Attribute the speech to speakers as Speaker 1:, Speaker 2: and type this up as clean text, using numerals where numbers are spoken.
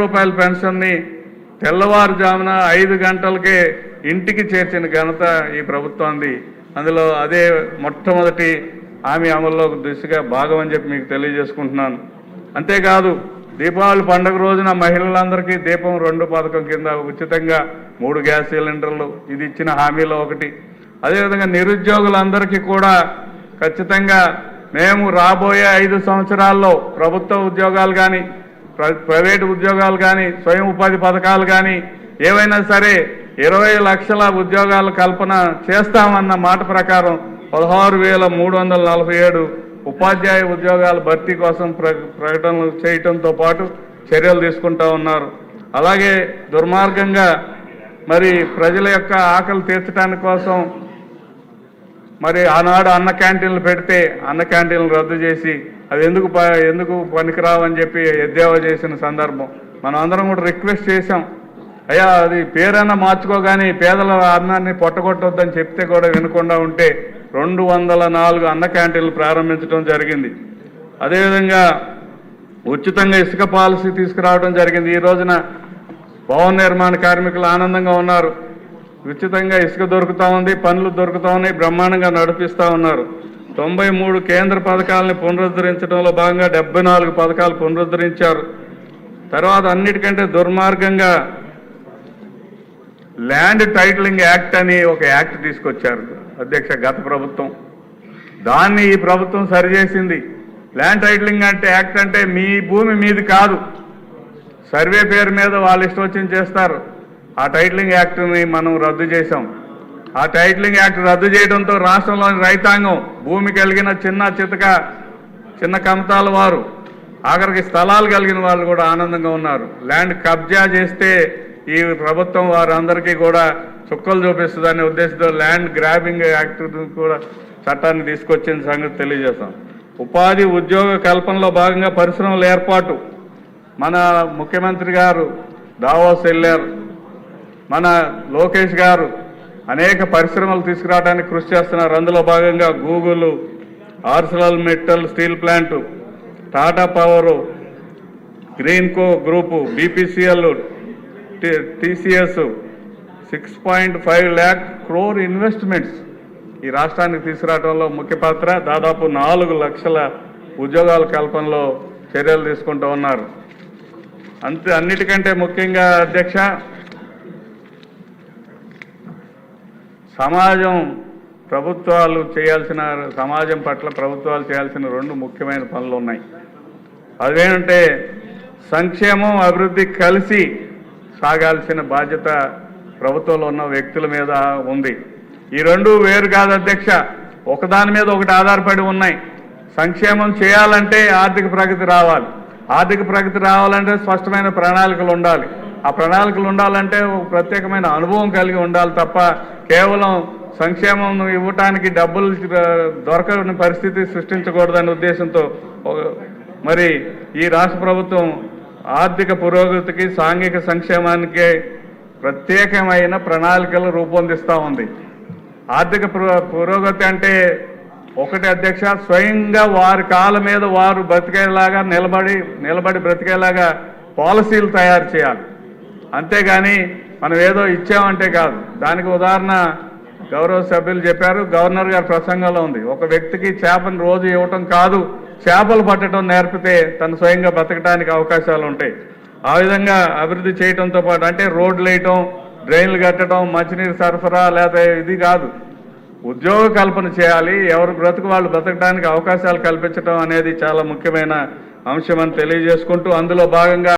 Speaker 1: రూపాయల పెన్షన్ని తెల్లవారుజామున 5 గంటలకే ఇంటికి చేర్చిన ఘనత ఈ ప్రభుత్వాన్ని. అందులో అదే మొట్టమొదటి హామీ అమల్లో దిశగా భాగం అని చెప్పి మీకు తెలియజేసుకుంటున్నాను. అంతేకాదు దీపావళి పండుగ రోజున మహిళలందరికీ దీపం 2 పథకం కింద ఉచితంగా 3 గ్యాస్ సిలిండర్లు, ఇది ఇచ్చిన హామీలో ఒకటి. అదేవిధంగా నిరుద్యోగులందరికీ కూడా ఖచ్చితంగా మేము రాబోయే 5 సంవత్సరాల్లో ప్రభుత్వ ఉద్యోగాలు కానీ ప్రైవేటు ఉద్యోగాలు కానీ స్వయం ఉపాధి పథకాలు కానీ ఏవైనా సరే 20 లక్షల ఉద్యోగాల కల్పన చేస్తామన్న మాట ప్రకారం 16,347 ఉపాధ్యాయ ఉద్యోగాల భర్తీ కోసం ప్రకటనలు చేయడంతో పాటు చర్యలు తీసుకుంటా ఉన్నారు. అలాగే దుర్మార్గంగా మరి ప్రజల యొక్క ఆకలి తీర్చడానికి కోసం మరి ఆనాడు అన్న క్యాంటీన్లు పెడితే అన్న క్యాంటీన్లు రద్దు చేసి అవి ఎందుకు పనికిరావని చెప్పి ఎద్దేవా చేసిన సందర్భం. మనం అందరం కూడా రిక్వెస్ట్ చేశాం, అయ్యా అది పేరైనా మార్చుకోగాని పేదల అన్నాన్ని పొట్టగొట్టొద్దని చెప్తే కూడా వినకుండా ఉంటే 204 అన్న క్యాంటీన్లు ప్రారంభించడం జరిగింది. అదేవిధంగా ఉచితంగా ఇసుక పాలసీ తీసుకురావడం జరిగింది. ఈ రోజున భవన నిర్మాణ కార్మికులు ఆనందంగా ఉన్నారు. ఉచితంగా ఇసుక దొరుకుతూ ఉంది, పనులు దొరుకుతూ ఉన్నాయి, బ్రహ్మాండంగా నడిపిస్తూ ఉన్నారు. 93 కేంద్ర పథకాలని పునరుద్ధరించడంలో భాగంగా 74 పథకాలు పునరుద్ధరించారు. తర్వాత అన్నిటికంటే దుర్మార్గంగా ల్యాండ్ టైటిలింగ్ యాక్ట్ అని ఒక యాక్ట్ తీసుకొచ్చారు అధ్యక్ష గత ప్రభుత్వం. దాన్ని ఈ ప్రభుత్వం సరిచేసింది. ల్యాండ్ టైటిలింగ్ అంటే యాక్ట్ అంటే మీ భూమి మీది కాదు, సర్వే పేరు మీద వాళ్ళు ఇష్టం వచ్చింది చేస్తారు. ఆ టైటిలింగ్ యాక్ట్ని మనం రద్దు చేశాం. ఆ టైటిలింగ్ యాక్ట్ రద్దు చేయడంతో రాష్ట్రంలోని రైతాంగం, భూమి కలిగిన చిన్న కమతాల వారు, ఆఖరికి స్థలాలు కలిగిన వాళ్ళు కూడా ఆనందంగా ఉన్నారు. ల్యాండ్ కబ్జా చేస్తే ఈ ప్రభుత్వం వారందరికీ కూడా చుక్కలు చూపిస్తుందనే ఉద్దేశంతో ల్యాండ్ గ్రాబింగ్ యాక్ట్ కూడా చట్టాన్ని తీసుకొచ్చిన సంగతి తెలియజేస్తాం. ఉపాధి ఉద్యోగ కల్పనలో భాగంగా పరిశ్రమల ఏర్పాటు, మన ముఖ్యమంత్రి గారు దావోస్ వెళ్ళారు, మన లోకేష్ గారు అనేక పరిశ్రమలు తీసుకురావడానికి కృషి చేస్తున్నారు. అందులో భాగంగా Google, Arcelor Mittal steel plant, Tata power, Greenko group, BPCL, TCS 6.5 lakh crore investments ఈ రాష్ట్రానికి తీసుకురావడంలో ముఖ్య పాత్ర. దాదాపు 4 లక్షల ఉద్యోగాల కల్పనలో చర్యలు తీసుకుంటూ ఉన్నారు. అన్నిటికంటే ముఖ్యంగా అధ్యక్ష, సమాజం పట్ల ప్రభుత్వాలు చేయాల్సిన 2 ముఖ్యమైన పనులు ఉన్నాయి. అదేంటంటే సంక్షేమం, అభివృద్ధి కలిసి సాగాల్సిన బాధ్యత ప్రభుత్వంలో ఉన్న వ్యక్తుల మీద ఉంది. ఈ 2 వేరు కాదు అధ్యక్ష, ఒకదాని మీద ఒకటి ఆధారపడి ఉన్నాయి. సంక్షేమం చేయాలంటే ఆర్థిక ప్రగతి రావాలి. ఆర్థిక ప్రగతి రావాలంటే స్పష్టమైన ప్రణాళికలు ఉండాలి. ఆ ప్రణాళికలు ఉండాలంటే ఒక ప్రత్యేకమైన అనుభవం కలిగి ఉండాలి తప్ప కేవలం సంక్షేమం ఇవ్వటానికి డబ్బులు దొరకని పరిస్థితి సృష్టించకూడదనే ఉద్దేశంతో మరి ఈ రాష్ట్ర ప్రభుత్వం ఆర్థిక పురోగతికి, సాంఘిక సంక్షేమానికి ప్రత్యేకమైన ప్రణాళికలు రూపొందిస్తూ ఉంది. ఆర్థిక పురోగతి అంటే ఒకటి అధ్యక్ష, స్వయంగా వారి కాళ్ళ మీద వారు బ్రతికేలాగా నిలబడి బ్రతికేలాగా పాలసీలు తయారు చేయాలి. అంతేగాని మనం ఏదో ఇచ్చామంటే కాదు. దానికి ఉదాహరణ గౌరవ సభ్యులు చెప్పారు, గవర్నర్ గారి ప్రసంగంలో ఉంది. ఒక వ్యక్తికి చేపను రోజు ఇవ్వటం కాదు, చేపలు పట్టడం నేర్పితే తను స్వయంగా బతకడానికి అవకాశాలు ఉంటాయి. ఆ విధంగా అభివృద్ధి చేయడంతో పాటు అంటే రోడ్లు వేయటం, డ్రైన్లు కట్టడం, మంచినీరు సరఫరా లేదా ఇది కాదు, ఉద్యోగ కల్పన చేయాలి. ఎవరు బ్రతుకు వాళ్ళు బ్రతకడానికి అవకాశాలు కల్పించడం అనేది చాలా ముఖ్యమైన అంశం అని తెలియజేసుకుంటూ అందులో భాగంగా